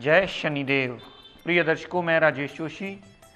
जय शनिदेव। प्रिय दर्शकों, मैं राजेश जोशी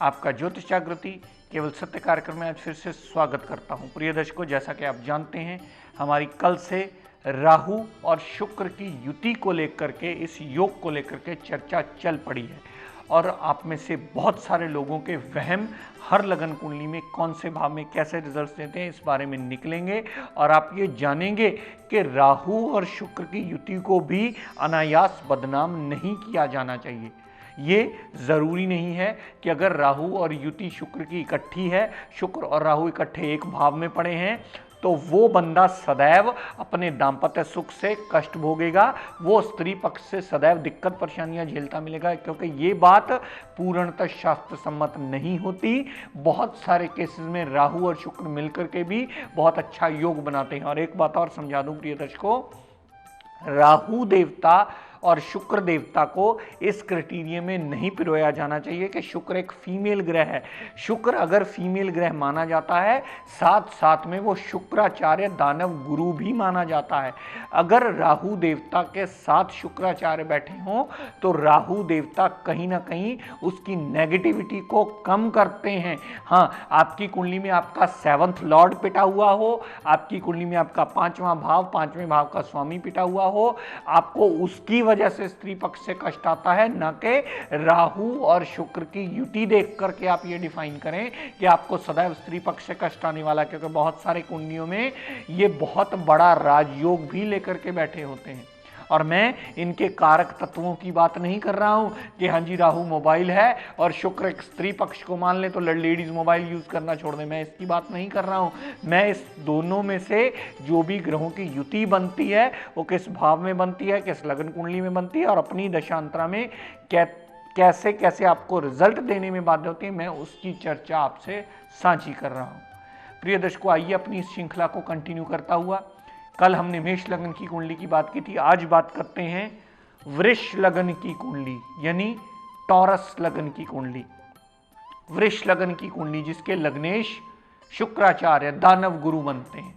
आपका ज्योतिष जागृति केवल सत्य कार्यक्रम में आज फिर से स्वागत करता हूं। प्रिय दर्शकों, जैसा कि आप जानते हैं, हमारी कल से राहु और शुक्र की युति को लेकर के, इस योग को लेकर के चर्चा चल पड़ी है और आप में से बहुत सारे लोगों के वहम हर लगन कुंडली में कौन से भाव में कैसे रिजल्ट्स देते हैं, इस बारे में निकलेंगे और आप ये जानेंगे कि राहु और शुक्र की युति को भी अनायास बदनाम नहीं किया जाना चाहिए। ये ज़रूरी नहीं है कि अगर राहु और युति शुक्र की इकट्ठी है, शुक्र और राहु इकट्ठे एक भाव में पड़े हैं, तो वो बंदा सदैव अपने दाम्पत्य सुख से कष्ट भोगेगा, वो स्त्री पक्ष से सदैव दिक्कत परेशानियां झेलता मिलेगा, क्योंकि ये बात पूर्णतः शास्त्र सम्मत नहीं होती। बहुत सारे केसेस में राहु और शुक्र मिलकर के भी बहुत अच्छा योग बनाते हैं। और एक बात और समझा दूं प्रिय दर्शकों, राहु देवता और शुक्र देवता को इस क्राइटेरिया में नहीं पिरोया जाना चाहिए कि शुक्र एक फीमेल ग्रह है। शुक्र अगर फीमेल ग्रह माना जाता है, साथ साथ में वो शुक्राचार्य दानव गुरु भी माना जाता है। अगर राहु देवता के साथ शुक्राचार्य बैठे हों तो राहु देवता कहीं ना कहीं उसकी नेगेटिविटी को कम करते हैं। हाँ, आपकी कुंडली में आपका 7th लॉर्ड पिटा हुआ हो, आपकी कुंडली में आपका 5वां भाव, 5वें भाव का स्वामी पिटा हुआ हो, आपको उसकी वजह से स्त्री पक्ष से कष्ट आता है, न कि राहु और शुक्र की युति देख करके आप ये डिफाइन करें कि आपको सदैव स्त्री पक्ष से कष्ट आने वाला, क्योंकि बहुत सारे कुंडलियों में ये बहुत बड़ा राजयोग भी लेकर के बैठे होते हैं। और मैं इनके कारक तत्वों की बात नहीं कर रहा हूं कि हाँ जी राहु मोबाइल है और शुक्र एक स्त्री पक्ष को मान ले तो लेडीज मोबाइल यूज करना छोड़ दें, मैं इसकी बात नहीं कर रहा हूं। मैं इस दोनों में से जो भी ग्रहों की युति बनती है वो किस भाव में बनती है, किस लगन कुंडली में बनती है और अपनी दशांतरा में कैसे कैसे आपको रिजल्ट देने में बाध्य होती है, मैं उसकी चर्चा आपसे साझी कर रहा हूं। प्रिय दर्शकों, आइए अपनी इस श्रृंखला को कंटिन्यू करता हुआ, कल हमने मेष लगन की कुंडली की बात की थी, आज बात करते हैं वृष लगन की कुंडली, यानी टॉरस लगन की कुंडली। वृष लगन की कुंडली जिसके लग्नेश शुक्राचार्य दानव गुरु बनते हैं,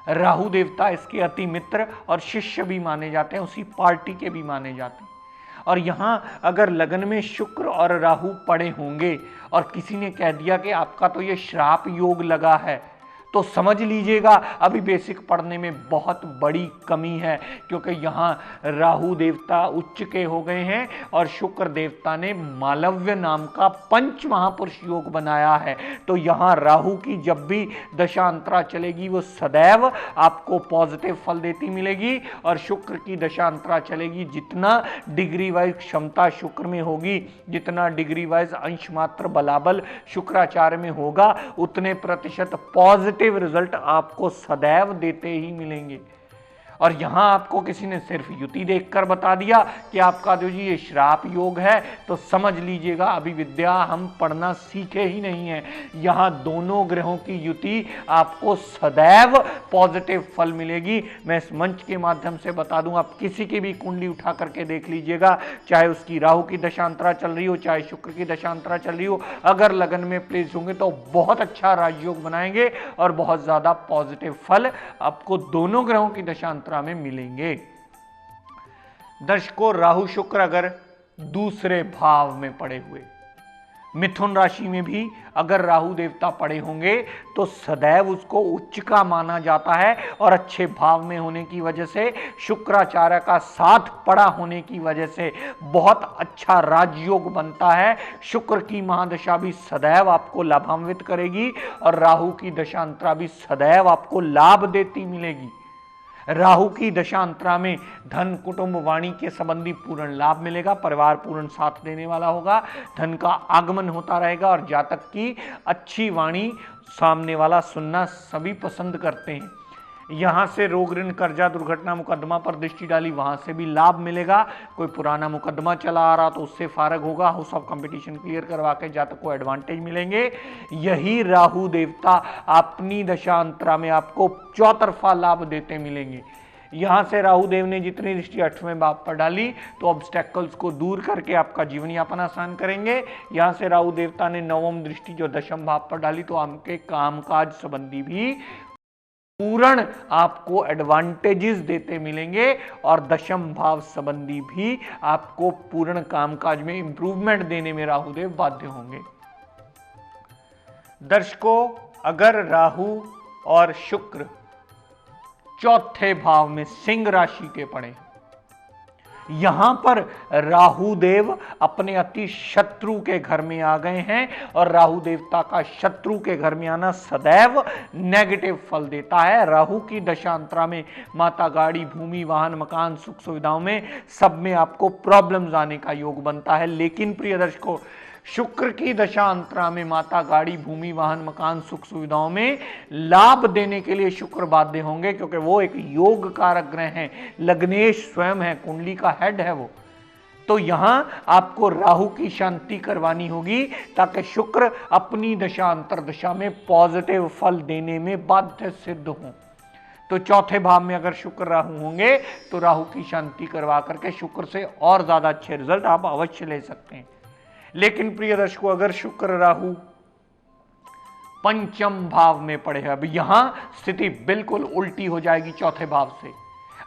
राहु देवता इसके अति मित्र और शिष्य भी माने जाते हैं, उसी पार्टी के भी माने जाते हैं। और यहां अगर लगन में शुक्र और राहु पड़े होंगे और किसी ने कह दिया कि आपका तो ये श्राप योग लगा है, तो समझ लीजिएगा अभी बेसिक पढ़ने में बहुत बड़ी कमी है, क्योंकि यहाँ राहु देवता उच्च के हो गए हैं और शुक्र देवता ने मालव्य नाम का पंच महापुरुष योग बनाया है। तो यहाँ राहु की जब भी दशांतरा चलेगी वो सदैव आपको पॉजिटिव फल देती मिलेगी, और शुक्र की दशांतरा चलेगी, जितना डिग्री वाइज क्षमता शुक्र में होगी, जितना डिग्री वाइज अंश मात्र बलाबल शुक्राचार्य में होगा, उतने प्रतिशत पॉजिटिव रिजल्ट आपको सदैव देते ही मिलेंगे। और यहां आपको किसी ने सिर्फ युति देखकर बता दिया कि आपका जो जी ये श्राप योग है, तो समझ लीजिएगा अभी विद्या हम पढ़ना सीखे ही नहीं है। यहां दोनों ग्रहों की युति आपको सदैव पॉजिटिव फल मिलेगी। मैं इस मंच के माध्यम से बता दूं, आप किसी की भी कुंडली उठा करके देख लीजिएगा, चाहे उसकी राहु की दशांतरा चल रही हो, चाहे शुक्र की दशांतरा चल रही हो, अगर लगन में प्लेस होंगे तो बहुत अच्छा राजयोग बनाएंगे और बहुत ज्यादा पॉजिटिव फल आपको दोनों ग्रहों की दशांतरा में मिलेंगे। दर्शकों, राहु शुक्र अगर दूसरे भाव में पड़े हुए, मिथुन राशि में भी अगर राहु देवता पड़े होंगे तो सदैव उसको उच्च का माना जाता है, और अच्छे भाव में होने की वजह से, शुक्राचार्य का साथ पड़ा होने की वजह से बहुत अच्छा राजयोग बनता है। शुक्र की महादशा भी सदैव आपको लाभान्वित करेगी और राहु की दशांतरा भी सदैव आपको लाभ देती मिलेगी। राहु की दशांतरा में धन, कुटुंब, वाणी के संबंधी पूर्ण लाभ मिलेगा, परिवार पूर्ण साथ देने वाला होगा, धन का आगमन होता रहेगा और जातक की अच्छी वाणी सामने वाला सुनना सभी पसंद करते हैं। यहां से रोग, ऋण, कर्जा, दुर्घटना, मुकदमा पर दृष्टि डाली, वहां से भी लाभ मिलेगा। कोई पुराना मुकदमा चला आ रहा तो उससे फारग होगा, हाउस ऑफ कंपटीशन क्लियर करवा के जातक को एडवांटेज मिलेंगे। यही राहु देवता अपनी दशांतरा में आपको चौतरफा लाभ देते मिलेंगे। यहां से राहु देव ने जितनी दृष्टि 8वें भाव पर डाली तो ऑब्स्टेकल्स को दूर करके आपका जीवन यापन आसान करेंगे। यहां से राहु देवता ने 9वीं दृष्टि जो 10वें भाव पर डाली तो आपके कामकाज संबंधी भी पूर्ण आपको एडवांटेजेस देते मिलेंगे और दशम भाव संबंधी भी आपको पूर्ण कामकाज में इंप्रूवमेंट देने में राहुदेव बाध्य होंगे। दर्शकों, अगर राहु और शुक्र चौथे भाव में सिंह राशि के पड़े, यहां पर राहु देव अपने अति शत्रु के घर में आ गए हैं और राहु देवता का शत्रु के घर में आना सदैव नेगेटिव फल देता है। राहु की दशांतरा में माता, गाड़ी, भूमि, वाहन, मकान, सुख सुविधाओं में सब में आपको प्रॉब्लम्स आने का योग बनता है। लेकिन प्रिय दर्शकों, शुक्र की दशांतरा में माता, गाड़ी, भूमि, वाहन, मकान, सुख सुविधाओं में लाभ देने के लिए शुक्र बाध्य होंगे, क्योंकि वो एक योग कारक ग्रह हैं, लग्नेश स्वयं है, कुंडली का हेड है वो। तो यहां आपको राहु की शांति करवानी होगी ताकि शुक्र अपनी दशा अंतर दशा में पॉजिटिव फल देने में बाध्य सिद्ध हों। तो चौथे भाव में अगर शुक्र राहु होंगे तो राहु की शांति करवा करके शुक्र से और ज्यादा अच्छे रिजल्ट आप अवश्य ले सकते हैं। लेकिन प्रिय दर्शकों, अगर शुक्र राहु पंचम भाव में पड़े, अब यहां स्थिति बिल्कुल उल्टी हो जाएगी चौथे भाव से।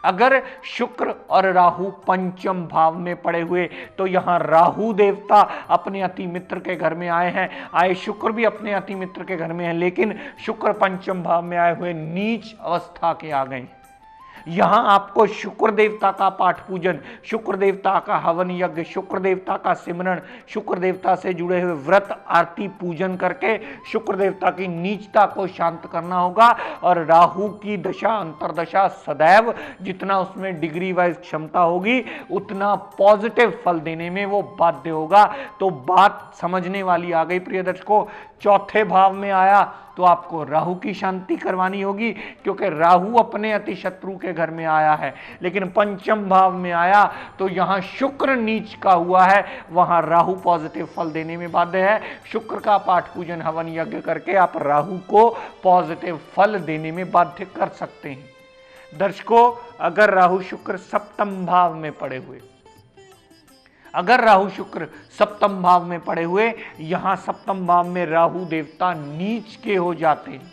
अगर शुक्र और राहु पंचम भाव में पड़े हुए तो यहां राहु देवता अपने अति मित्र के घर में आए हैं, आए शुक्र भी अपने अति मित्र के घर में है, लेकिन शुक्र पंचम भाव में आए हुए नीच अवस्था के आ गए। यहां आपको शुक्र देवता का पाठ पूजन, शुक्र देवता का हवन यज्ञ, शुक्र देवता का सिमरण, शुक्र देवता से जुड़े हुए व्रत आरती पूजन करके शुक्र देवता की नीचता को शांत करना होगा। और राहु की दशा अंतरदशा सदैव जितना उसमें डिग्री वाइज क्षमता होगी उतना पॉजिटिव फल देने में वो बाध्य होगा। तो बात समझने वाली आ गई प्रिय दर्शकों। चौथे भाव में आया तो आपको राहु की शांति करवानी होगी, क्योंकि राहु अपने अति शत्रु के घर में आया है। लेकिन पंचम भाव में आया तो यहां शुक्र नीच का हुआ है, वहां राहु पॉजिटिव फल देने में बाध्य है। शुक्र का पाठ पूजन हवन यज्ञ करके आप राहु को पॉजिटिव फल देने में बाध्य कर सकते हैं। दर्शकों, अगर राहु शुक्र सप्तम भाव में पड़े हुए, अगर राहु शुक्र सप्तम भाव में पड़े हुए, यहां सप्तम भाव में राहु देवता नीच के हो जाते हैं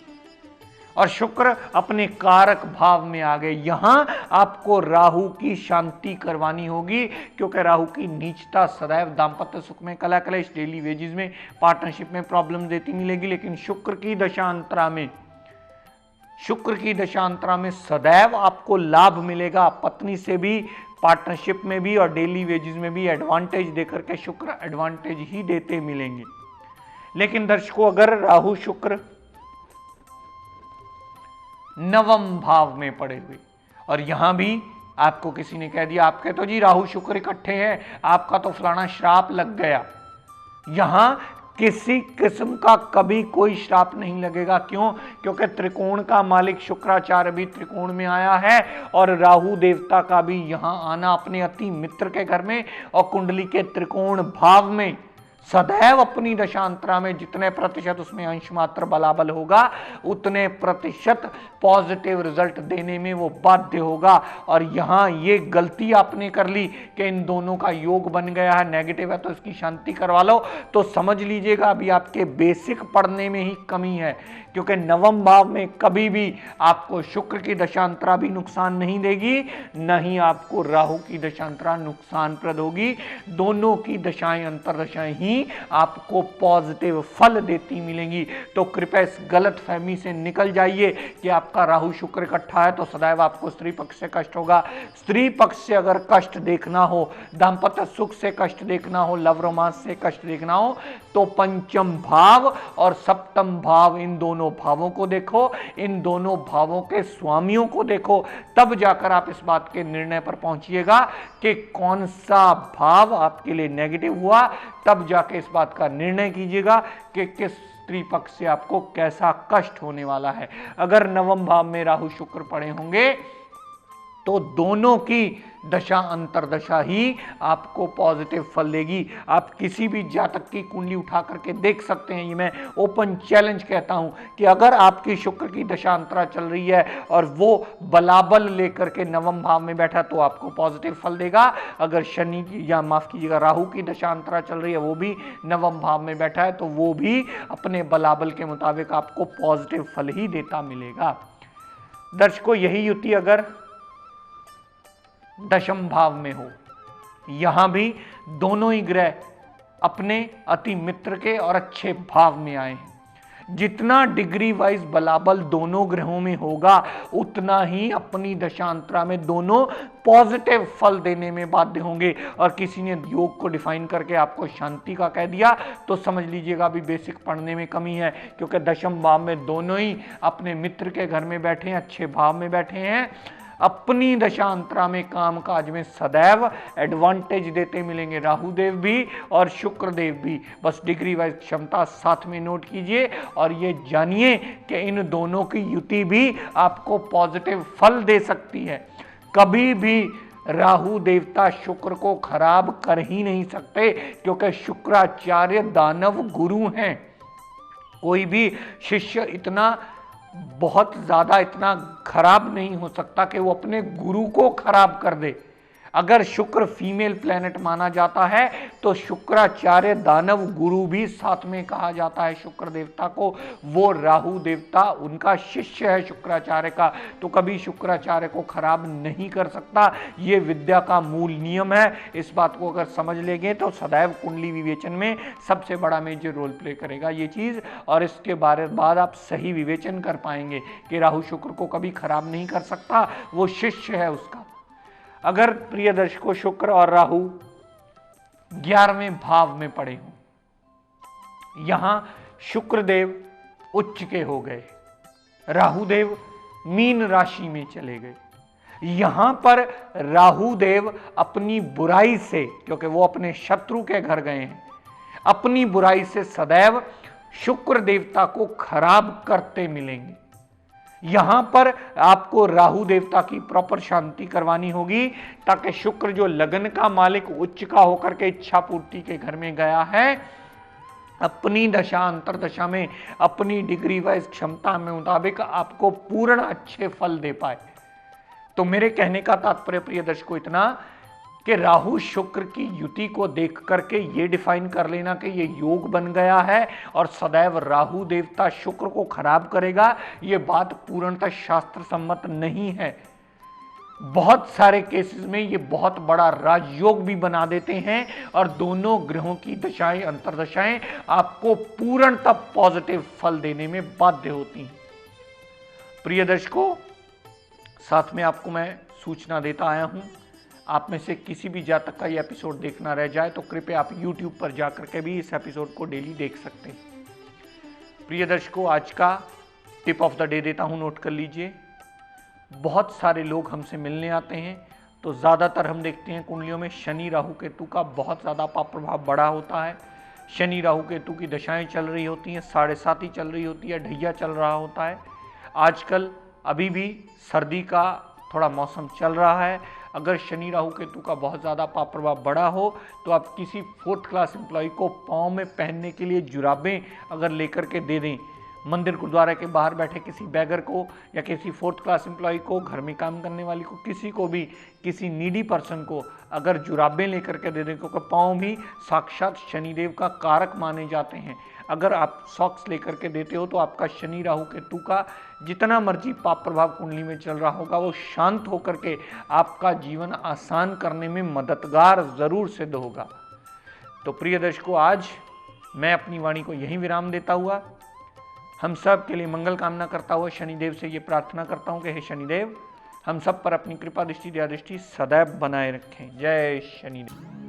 और शुक्र अपने कारक भाव में आ गए। यहां आपको राहु की शांति करवानी होगी, क्योंकि राहु की नीचता सदैव दांपत्य सुख में कलह कलेश, डेली वेजेस में, पार्टनरशिप में प्रॉब्लम देती मिलेगी। लेकिन शुक्र की दशांतरा में, शुक्र की दशांतरा में सदैव आपको लाभ मिलेगा। पत्नी से भी, पार्टनरशिप में भी और डेली वेजेस में भी एडवांटेज देकर के शुक्र एडवांटेज ही देते मिलेंगे। लेकिन दर्शकों, अगर राहु शुक्र नवम भाव में पड़े हुए और यहां भी आपको किसी ने कह दिया आपके तो जी राहु शुक्र इकट्ठे हैं, आपका तो फलाना श्राप लग गया, यहां किसी किस्म का कभी कोई श्राप नहीं लगेगा। क्यों? क्योंकि त्रिकोण का मालिक शुक्राचार्य भी त्रिकोण में आया है और राहु देवता का भी यहां आना अपने अति मित्र के घर में और कुंडली के त्रिकोण भाव में सदैव अपनी दशांतरा में जितने प्रतिशत उसमें अंश मात्र बलाबल होगा उतने प्रतिशत पॉजिटिव रिजल्ट देने में वो बाध्य होगा। और यहां ये गलती आपने कर ली कि इन दोनों का योग बन गया है, नेगेटिव है तो इसकी शांति करवा लो, तो समझ लीजिएगा अभी आपके बेसिक पढ़ने में ही कमी है। क्योंकि नवम भाव में कभी भी आपको शुक्र की दशांतरा भी नुकसान नहीं देगी, न ही आपको राहु की दशांतरा नुकसानप्रद होगी। दोनों की दशाएं अंतरदशाएं ही आपको पॉजिटिव फल देती मिलेंगी। तो कृपया इस गलत फहमी से निकल जाइए कि आपका राहु शुक्र इकट्ठा है तो सदैव आपको स्त्री पक्ष से कष्ट होगा। स्त्री पक्ष से अगर कष्ट देखना हो, दांपत्य सुख से कष्ट देखना हो, लव रोमांस से कष्ट देखना हो, तो पंचम भाव और सप्तम भाव, इन दोनों भावों को देखो, इन दोनों भावों के स्वामियों को देखो, तब जाकर आप इस बात के निर्णय पर पहुंचिएगा कि कौन सा भाव आपके लिए नेगेटिव हुआ। तब जाके इस बात का निर्णय कीजिएगा कि किस स्त्री पक्ष से आपको कैसा कष्ट होने वाला है। अगर नवम भाव में राहु शुक्र पड़े होंगे तो दोनों की दशा अंतरदशा ही आपको पॉजिटिव फल देगी। आप किसी भी जातक की कुंडली उठा करके देख सकते हैं, ये मैं ओपन चैलेंज कहता हूं कि अगर आपकी शुक्र की दशा अंतरा चल रही है और वो बलाबल लेकर के नवम भाव में बैठा तो आपको पॉजिटिव फल देगा। अगर शनि या माफ कीजिएगा राहु की दशा अंतरा चल रही है, वो भी नवम भाव में बैठा है, तो वो भी अपने बलाबल के मुताबिक आपको पॉजिटिव फल ही देता मिलेगा। दर्शकों, यही युति अगर दशम भाव में हो, यहां भी दोनों ही ग्रह अपने अति मित्र के और अच्छे भाव में आए हैं। जितना डिग्री वाइज बलाबल दोनों ग्रहों में होगा, उतना ही अपनी दशांतरा में दोनों पॉजिटिव फल देने में बाध्य होंगे। और किसी ने योग को डिफाइन करके आपको शांति का कह दिया तो समझ लीजिएगा अभी बेसिक पढ़ने में कमी है, क्योंकि दशम भाव में दोनों ही अपने मित्र के घर में बैठे हैं, अच्छे भाव में बैठे हैं। अपनी दशांतरा में काम काज में सदैव एडवांटेज देते मिलेंगे राहु देव भी और शुक्र देव भी। बस डिग्री वाइज क्षमता साथ में नोट कीजिए और ये जानिए कि इन दोनों की युति भी आपको पॉजिटिव फल दे सकती है। कभी भी राहु देवता शुक्र को खराब कर ही नहीं सकते, क्योंकि शुक्राचार्य दानव गुरु हैं। कोई भी शिष्य इतना बहुत ज्यादा इतना खराब नहीं हो सकता कि वो अपने गुरु को खराब कर दे। अगर शुक्र फीमेल प्लेनेट माना जाता है तो शुक्राचार्य दानव गुरु भी साथ में कहा जाता है शुक्र देवता को। वो राहु देवता उनका शिष्य है शुक्राचार्य का, तो कभी शुक्राचार्य को खराब नहीं कर सकता। ये विद्या का मूल नियम है। इस बात को अगर समझ लेंगे तो सदैव कुंडली विवेचन में सबसे बड़ा मेजर रोल प्ले करेगा ये चीज। और इसके बाद आप सही विवेचन कर पाएंगे कि राहु शुक्र को कभी खराब नहीं कर सकता, वो शिष्य है उसका। अगर प्रिय दर्शकों शुक्र और राहु 11वें भाव में पड़े हों, यहां शुक्रदेव उच्च के हो गए, राहुदेव मीन राशि में चले गए। यहां पर राहुदेव अपनी बुराई से, क्योंकि वो अपने शत्रु के घर गए हैं, अपनी बुराई से सदैव शुक्र देवता को खराब करते मिलेंगे। यहां पर आपको राहु देवता की प्रॉपर शांति करवानी होगी, ताकि शुक्र जो लगन का मालिक उच्च का होकर के इच्छा पूर्ति के घर में गया है, अपनी दशा अंतरदशा में अपनी डिग्री वाइज क्षमता में मुताबिक आपको पूर्ण अच्छे फल दे पाए। तो मेरे कहने का तात्पर्य प्रिय दर्शकों इतना कि राहु शुक्र की युति को देख करके ये डिफाइन कर लेना कि ये योग बन गया है और सदैव राहु देवता शुक्र को खराब करेगा, ये बात पूर्णतः शास्त्र सम्मत नहीं है। बहुत सारे केसेस में ये बहुत बड़ा राजयोग भी बना देते हैं और दोनों ग्रहों की दशाएं अंतरदशाएं आपको पूर्णतः पॉजिटिव फल देने में बाध्य होती हैं। प्रिय दर्शकों, साथ में आपको मैं सूचना देता आया हूं, आप में से किसी भी जातक का ये एपिसोड देखना रह जाए तो कृपया आप YouTube पर जाकर के भी इस एपिसोड को डेली देख सकते हैं। प्रिय दर्शकों, आज का टिप ऑफ द डे देता हूं, नोट कर लीजिए। बहुत सारे लोग हमसे मिलने आते हैं तो ज़्यादातर हम देखते हैं कुंडलियों में शनि राहु केतु का बहुत ज़्यादा प्रभाव बड़ा होता है। शनि राहु केतु की दशाएं चल रही होती हैं, 7.5 ही चल रही होती है, ढैया चल रहा होता है। आजकल अभी भी सर्दी का थोड़ा मौसम चल रहा है। अगर शनि राहु केतु का बहुत ज़्यादा प्रभाव बड़ा हो तो आप किसी 4th क्लास एम्प्लॉय को पाँव में पहनने के लिए जुराबें अगर लेकर के दे दें, मंदिर गुरुद्वारा के बाहर बैठे किसी बैगर को या किसी 4th क्लास एम्प्लॉय को, घर में काम करने वाली को, किसी को भी, किसी नीडी पर्सन को अगर जुराबें लेकर के दे दें, क्योंकि पाँव भी साक्षात शनिदेव का कारक माने जाते हैं। अगर आप सॉक्स लेकर के देते हो तो आपका शनि राहु केतु का जितना मर्जी पाप प्रभाव कुंडली में चल रहा होगा वो शांत होकर के आपका जीवन आसान करने में मददगार जरूर सिद्ध होगा। तो प्रिय दर्शकों, आज मैं अपनी वाणी को यहीं विराम देता हुआ हम सब के लिए मंगल कामना करता हुआ शनिदेव से ये प्रार्थना करता हूँ कि हे शनिदेव, हम सब पर अपनी कृपा दृष्टि दया दृष्टि सदैव बनाए रखें। जय शनिदेव।